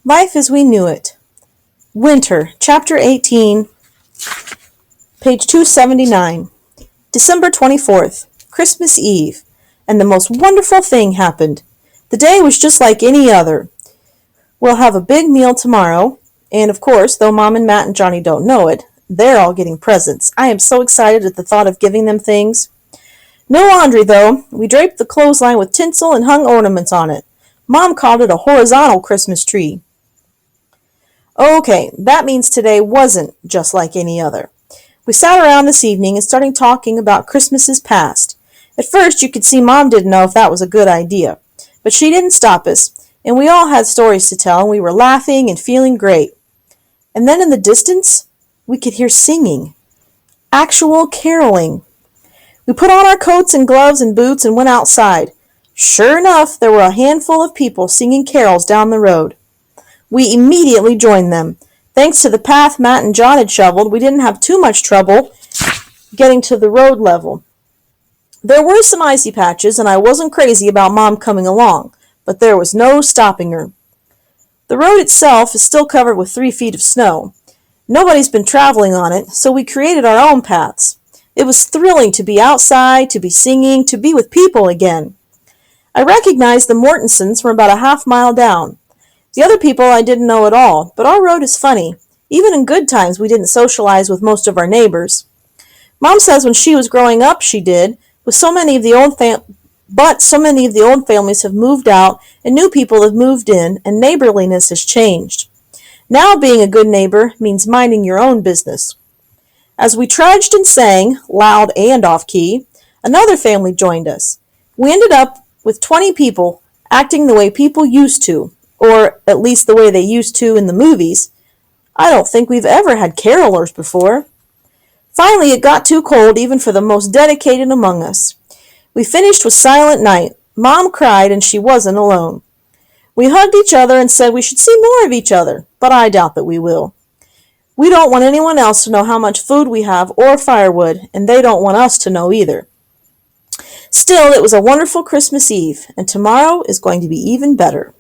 Life as We Knew It. Winter, Chapter 18, page 279. December 24th, Christmas Eve, and the most wonderful thing happened. The day was just like any other. We'll have a big meal tomorrow, and of course, though Mom and Matt and Johnny don't know it, they're all getting presents. I am so excited at the thought of giving them things. No laundry, though. We draped the clothesline with tinsel and hung ornaments on it. Mom called it a horizontal Christmas tree. Okay, that means today wasn't just like any other. We sat around this evening and started talking about Christmases past. At first, you could see Mom didn't know if that was a good idea. But she didn't stop us, and we all had stories to tell, and we were laughing and feeling great. And then in the distance, we could hear singing. Actual caroling. We put on our coats and gloves and boots and went outside. Sure enough, there were a handful of people singing carols down the road. We immediately joined them. Thanks to the path Matt and John had shoveled, we didn't have too much trouble getting to the road level. There were some icy patches, and I wasn't crazy about Mom coming along, but there was no stopping her. The road itself is still covered with 3 feet of snow. Nobody's been traveling on it, so we created our own paths. It was thrilling to be outside, to be singing, to be with people again. I recognized the Mortensons from about a half-mile down. The other people I didn't know at all, but our road is funny. Even in good times, we didn't socialize with most of our neighbors. Mom says when she was growing up, she did, but so many of the old families have moved out, and new people have moved in, and neighborliness has changed. Now being a good neighbor means minding your own business. As we trudged and sang, loud and off-key, another family joined us. We ended up with 20 people acting the way people used to, or at least the way they used to in the movies. I don't think we've ever had carolers before. Finally, it got too cold even for the most dedicated among us. We finished with Silent Night. Mom cried, and she wasn't alone. We hugged each other and said we should see more of each other, but I doubt that we will. We don't want anyone else to know how much food we have or firewood, and they don't want us to know either. Still, it was a wonderful Christmas Eve, and tomorrow is going to be even better.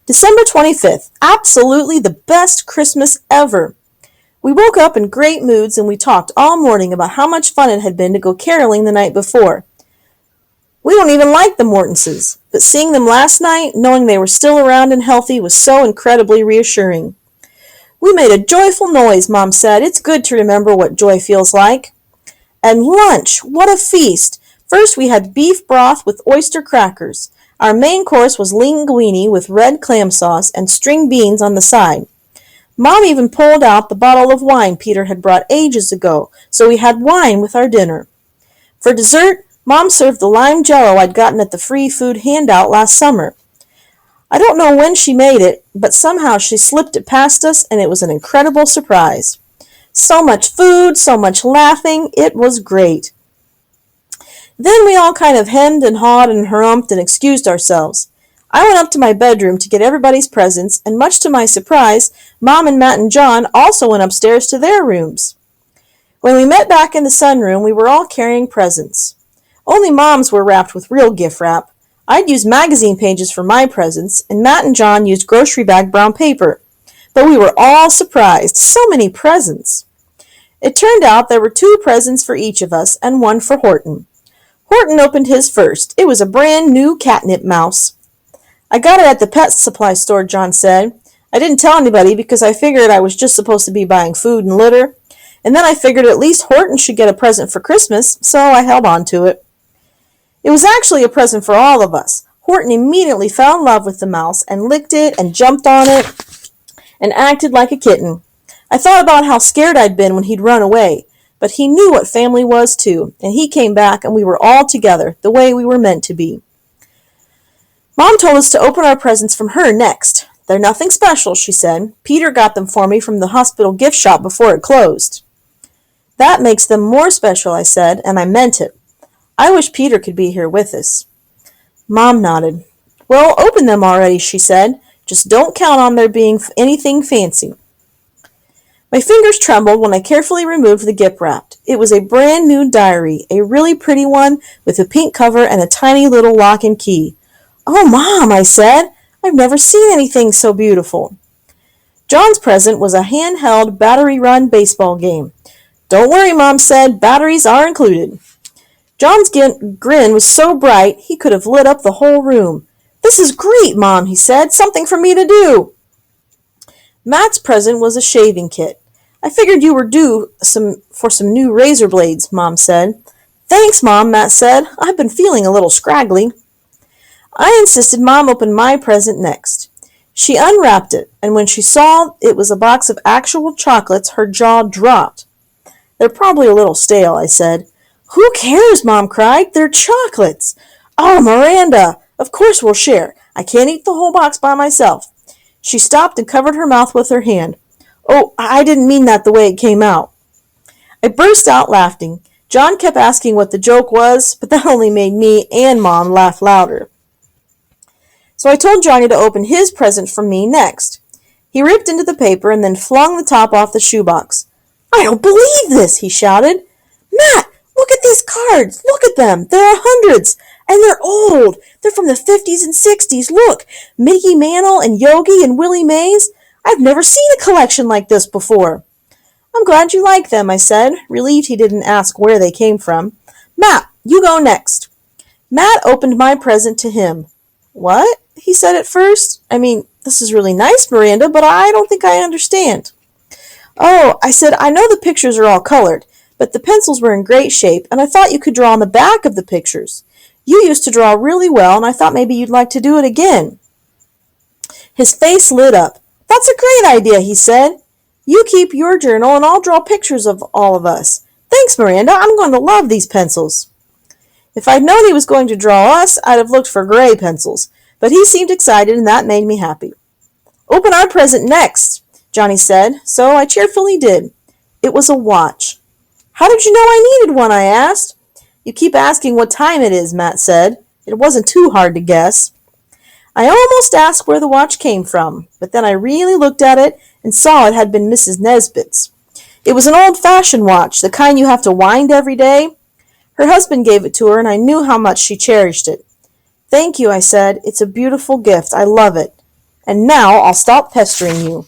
December 25th, absolutely the best Christmas ever. We woke up in great moods and we talked all morning about how much fun it had been to go caroling the night before. We don't even like the Mortenses, but seeing them last night, knowing they were still around and healthy, was so incredibly reassuring. We made a joyful noise, Mom said. It's good to remember what joy feels like. And lunch, what a feast! First we had beef broth with oyster crackers. Our main course was linguine with red clam sauce and string beans on the side. Mom even pulled out the bottle of wine Peter had brought ages ago, so we had wine with our dinner. For dessert, Mom served the lime jello I'd gotten at the free food handout last summer. I don't know when she made it, but somehow she slipped it past us, and it was an incredible surprise. So much food, so much laughing, it was great. Then we all kind of hemmed and hawed and harumphed and excused ourselves. I went up to my bedroom to get everybody's presents, and much to my surprise, Mom and Matt and John also went upstairs to their rooms. When we met back in the sunroom, we were all carrying presents. Only Mom's were wrapped with real gift wrap. I'd used magazine pages for my presents, and Matt and John used grocery bag brown paper. But we were all surprised. So many presents. It turned out there were 2 presents for each of us, and 1 for Horton. Horton opened his first. It was a brand new catnip mouse. I got it at the pet supply store, John said. I didn't tell anybody because I figured I was just supposed to be buying food and litter. And then I figured at least Horton should get a present for Christmas, so I held on to it. It was actually a present for all of us. Horton immediately fell in love with the mouse and licked it and jumped on it and acted like a kitten. I thought about how scared I'd been when he'd run away. But he knew what family was too, and he came back and we were all together, the way we were meant to be. Mom told us to open our presents from her next. They're nothing special, she said. Peter got them for me from the hospital gift shop before it closed. That makes them more special, I said, and I meant it. I wish Peter could be here with us. Mom nodded. Well, open them already, she said. Just don't count on there being anything fancy. My fingers trembled when I carefully removed the gift wrap. It was a brand new diary, a really pretty one with a pink cover and a tiny little lock and key. Oh, Mom, I said. I've never seen anything so beautiful. John's present was a handheld, battery-run baseball game. Don't worry, Mom said, batteries are included. John's grin was so bright he could have lit up the whole room. This is great, Mom, he said. Something for me to do. Matt's present was a shaving kit. I figured you were due for some new razor blades, Mom said. Thanks, Mom, Matt said. I've been feeling a little scraggly. I insisted Mom open my present next. She unwrapped it, and when she saw it was a box of actual chocolates, her jaw dropped. They're probably a little stale, I said. Who cares, Mom cried. They're chocolates. Oh, Miranda, of course we'll share. I can't eat the whole box by myself. She stopped and covered her mouth with her hand. Oh, I didn't mean that the way it came out. I burst out laughing. John kept asking what the joke was, but that only made me and Mom laugh louder. So I told Johnny to open his present from me next. He ripped into the paper and then flung the top off the shoebox. I don't believe this, he shouted. Matt, look at these cards. Look at them. There are hundreds. And they're old. They're from the 50s and 60s. Look, Mickey Mantle and Yogi and Willie Mays. I've never seen a collection like this before. I'm glad you like them, I said, relieved he didn't ask where they came from. Matt, you go next. Matt opened my present to him. What? He said at first. I mean, this is really nice, Miranda, but I don't think I understand. Oh, I said, I know the pictures are all colored, but the pencils were in great shape, and I thought you could draw on the back of the pictures. You used to draw really well, and I thought maybe you'd like to do it again. His face lit up. That's a great idea, he said. You keep your journal, and I'll draw pictures of all of us. Thanks, Miranda. I'm going to love these pencils. If I'd known he was going to draw us, I'd have looked for gray pencils, but he seemed excited, and that made me happy. Open our present next, Johnny said, so I cheerfully did. It was a watch. How did you know I needed one, I asked. You keep asking what time it is, Matt said. It wasn't too hard to guess. I almost asked where the watch came from, but then I really looked at it and saw it had been Mrs. Nesbit's. It was an old-fashioned watch, the kind you have to wind every day. Her husband gave it to her, and I knew how much she cherished it. Thank you, I said. It's a beautiful gift. I love it. And now I'll stop pestering you.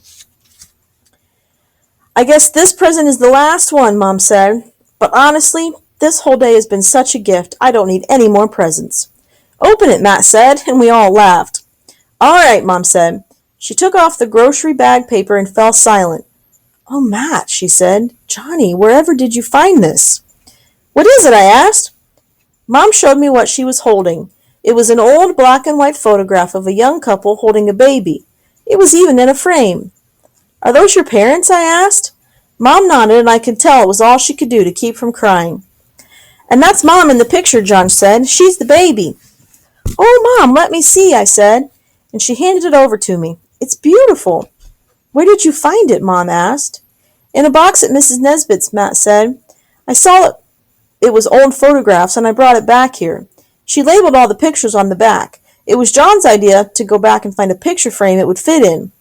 I guess this present is the last one, Mom said. But honestly, this whole day has been such a gift, I don't need any more presents. Open it, Matt said, and we all laughed. All right, Mom said. She took off the grocery bag paper and fell silent. Oh, Matt, she said. Johnny, wherever did you find this? What is it? I asked. Mom showed me what she was holding. It was an old black and white photograph of a young couple holding a baby. It was even in a frame. Are those your parents? I asked. Mom nodded, and I could tell it was all she could do to keep from crying. And that's Mom in the picture, John said. She's the baby. Oh, Mom, let me see, I said, and she handed it over to me. It's beautiful. Where did you find it? Mom asked. In a box at Mrs. Nesbit's, Matt said. I saw it was old photographs, and I brought it back here. She labeled all the pictures on the back. It was John's idea to go back and find a picture frame it would fit in.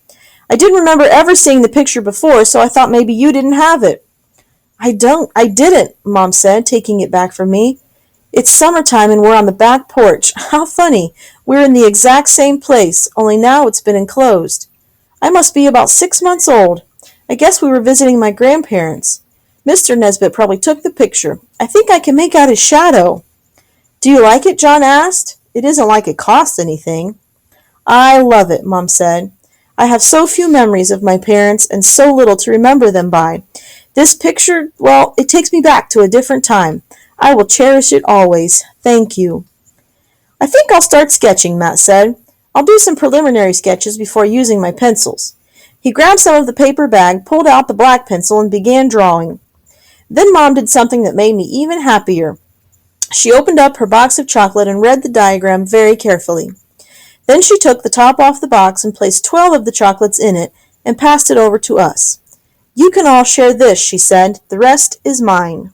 I didn't remember ever seeing the picture before, so I thought maybe you didn't have it. I didn't, Mom said, taking it back from me. It's summertime and we're on the back porch. How funny. We're in the exact same place, only now it's been enclosed. I must be about 6 months old. I guess we were visiting my grandparents. Mr. Nesbit probably took the picture. I think I can make out his shadow. Do you like it? John asked. It isn't like it costs anything. I love it, Mom said. I have so few memories of my parents and so little to remember them by. This picture, well, it takes me back to a different time. I will cherish it always. Thank you. I think I'll start sketching, Matt said. I'll do some preliminary sketches before using my pencils. He grabbed some of the paper bag, pulled out the black pencil, and began drawing. Then Mom did something that made me even happier. She opened up her box of chocolate and read the diagram very carefully. Then she took the top off the box and placed 12 of the chocolates in it and passed it over to us. You can all share this, she said. The rest is mine.